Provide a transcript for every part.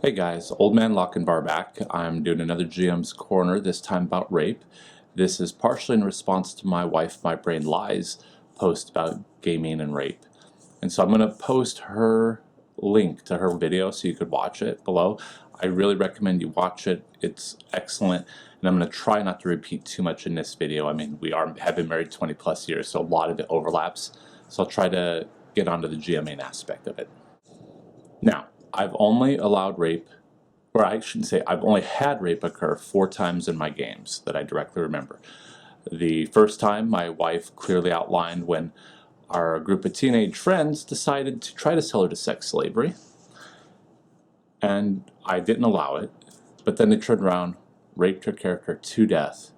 Hey guys, Old Man Lochinvar back. I'm doing another GM's Corner, this time about rape. This is partially in response to my wife, My Brain Lies post about gaming and rape. And so I'm going to post her link to her video so you could watch it below. I really recommend you watch it. It's excellent. And I'm going to try not to repeat too much in this video. I mean, have been married 20 plus years, so a lot of it overlaps. So I'll try to get onto the GMing aspect of it. Now, I've only allowed rape, or I shouldn't say, I've only had rape occur 4 times in my games that I directly remember. The first time, my wife clearly outlined when our group of teenage friends decided to try to sell her to sex slavery, and I didn't allow it, but then they turned around, raped her character to death,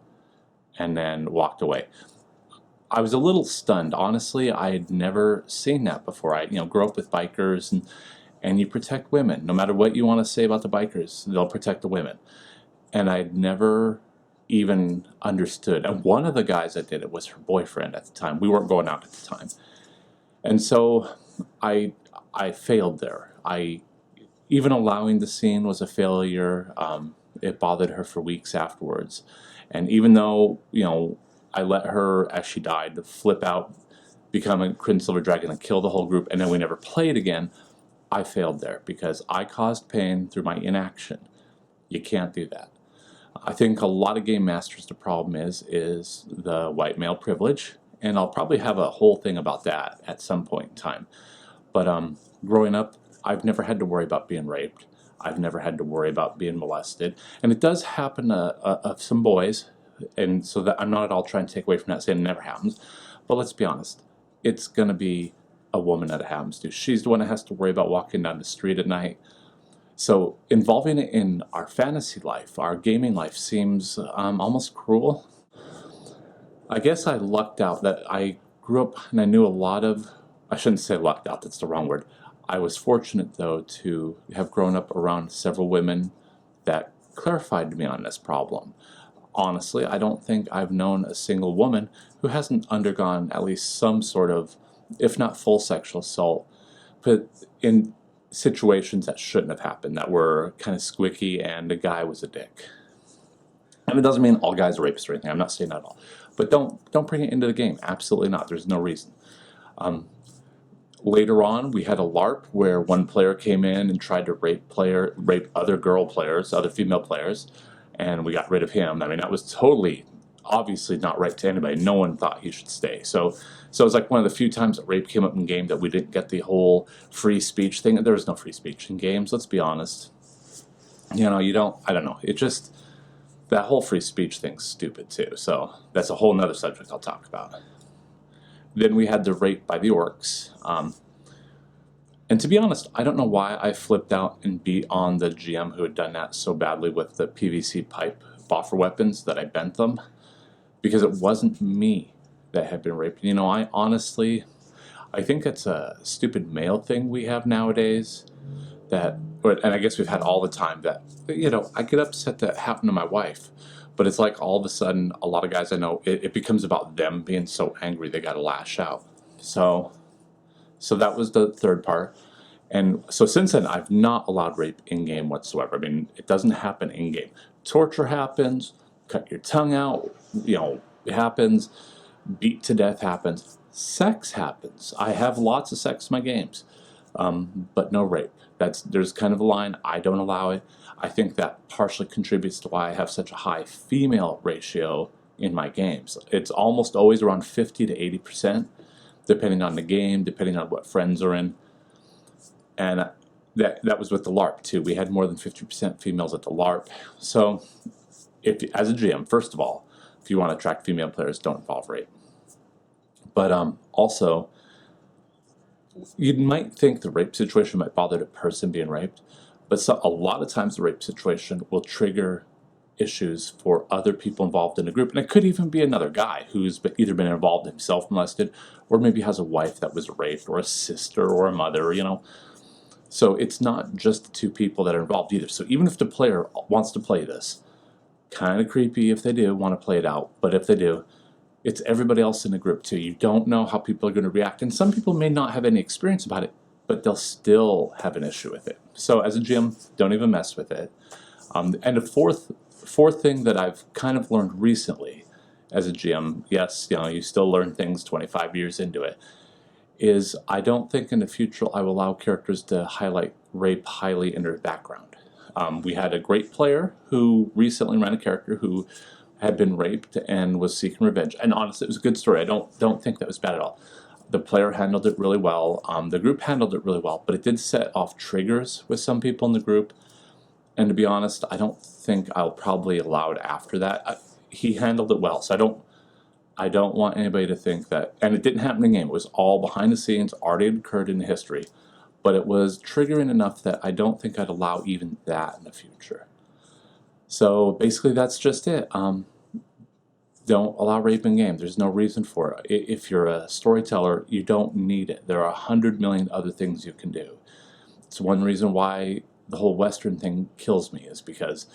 and then walked away. I was a little stunned. Honestly, I had never seen that before. I grew up with bikers, and you protect women. No matter what you want to say about the bikers, they'll protect the women. And I'd never even understood. And one of the guys that did it was her boyfriend at the time. We weren't going out at the time. And so I failed there. Even allowing the scene was a failure. It bothered her for weeks afterwards. And even though, I let her, as she died, flip out, become a Crimson Silver Dragon and kill the whole group, and then we never played again, I failed there because I caused pain through my inaction. You can't do that. I think a lot of game masters, the problem is the white male privilege, and I'll probably have a whole thing about that at some point in time. But growing up, I've never had to worry about being raped. I've never had to worry about being molested, and it does happen to some boys, and so that I'm not at all trying to take away from that saying it never happens. But let's be honest, it's going to be a woman that it happens to. She's the one that has to worry about walking down the street at night. So involving it in our fantasy life, our gaming life, seems almost cruel. I guess I lucked out that I grew up and I knew a lot of, I shouldn't say lucked out, that's the wrong word. I was fortunate though to have grown up around several women that clarified to me on this problem. Honestly, I don't think I've known a single woman who hasn't undergone at least some sort of, if not full sexual assault, but in situations that shouldn't have happened, that were kind of squicky and the guy was a dick. And it doesn't mean all guys are rapists or anything, I'm not saying that at all. But don't bring it into the game, absolutely not, there's no reason. Later on, we had a LARP where one player came in and tried to rape other girl players, other female players, and we got rid of him. I mean, that was totally, obviously not right to anybody. No one thought he should stay. So it was like one of the few times that rape came up in game that we didn't get the whole free speech thing. There was no free speech in games, let's be honest. I don't know. It just, that whole free speech thing's stupid too. So that's a whole nother subject I'll talk about. Then we had the rape by the orcs. And to be honest, I don't know why I flipped out and beat on the GM who had done that so badly with the PVC pipe boffer weapons that I bent them, because it wasn't me that had been raped. I think it's a stupid male thing we have nowadays, and I guess we've had all the time, that, I get upset that happened to my wife, but it's like all of a sudden, a lot of guys I know, it becomes about them being so angry they gotta lash out. So that was the third part. And so since then, I've not allowed rape in-game whatsoever. I mean, it doesn't happen in-game. Torture happens, cut your tongue out, it happens, beat to death happens, sex happens. I have lots of sex in my games, but no rape. There's kind of a line, I don't allow it. I think that partially contributes to why I have such a high female ratio in my games. It's almost always around 50 to 80%. Depending on the game, depending on what friends are in. And that was with the LARP too. We had more than 50% females at the LARP. So as a GM, first of all, if you want to attract female players, don't involve rape. But also, you might think the rape situation might bother the person being raped, but a lot of times the rape situation will trigger issues for other people involved in the group. And it could even be another guy who's either been involved himself, molested, or maybe has a wife that was raped, or a sister, or a mother, So it's not just the two people that are involved either. So even if the player wants to play this, kind of creepy if they do want to play it out, but if they do, it's everybody else in the group too. You don't know how people are going to react, and some people may not have any experience about it, but they'll still have an issue with it. So as a GM, don't even mess with it. And a fourth thing that I've kind of learned recently as a GM, yes, you still learn things 25 years into it, is I don't think in the future I will allow characters to highlight rape highly in their background. We had a great player who recently ran a character who had been raped and was seeking revenge. And honestly, it was a good story. I don't think that was bad at all. The player handled it really well. The group handled it really well, but it did set off triggers with some people in the group. And to be honest, I don't think I'll probably allow it after that. He handled it well, so I don't want anybody to think that. And it didn't happen in game. It was all behind the scenes, already occurred in history. But it was triggering enough that I don't think I'd allow even that in the future. So basically, that's just it. Don't allow rape in game. There's no reason for it. If you're a storyteller, you don't need it. There are 100 million other things you can do. It's one reason why the whole Western thing kills me, is because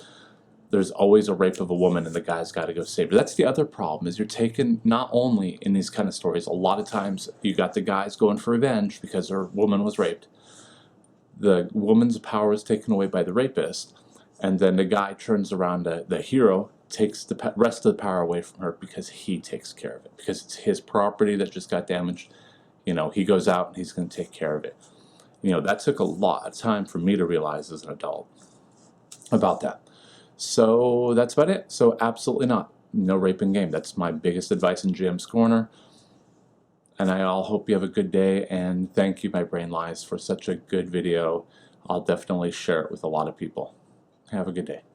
there's always a rape of a woman and the guy's got to go save her. That's the other problem, is you're taken, not only in these kind of stories, a lot of times you got the guys going for revenge because their woman was raped. The woman's power is taken away by the rapist, and then the guy turns around, the hero takes the rest of the power away from her because he takes care of it, because it's his property that just got damaged. He goes out and he's going to take care of it. That took a lot of time for me to realize as an adult about that. So that's about it. So absolutely not. No rape in game. That's my biggest advice in GM's Corner. And I all hope you have a good day, and thank you, my Brain Lies, for such a good video. I'll definitely share it with a lot of people. Have a good day.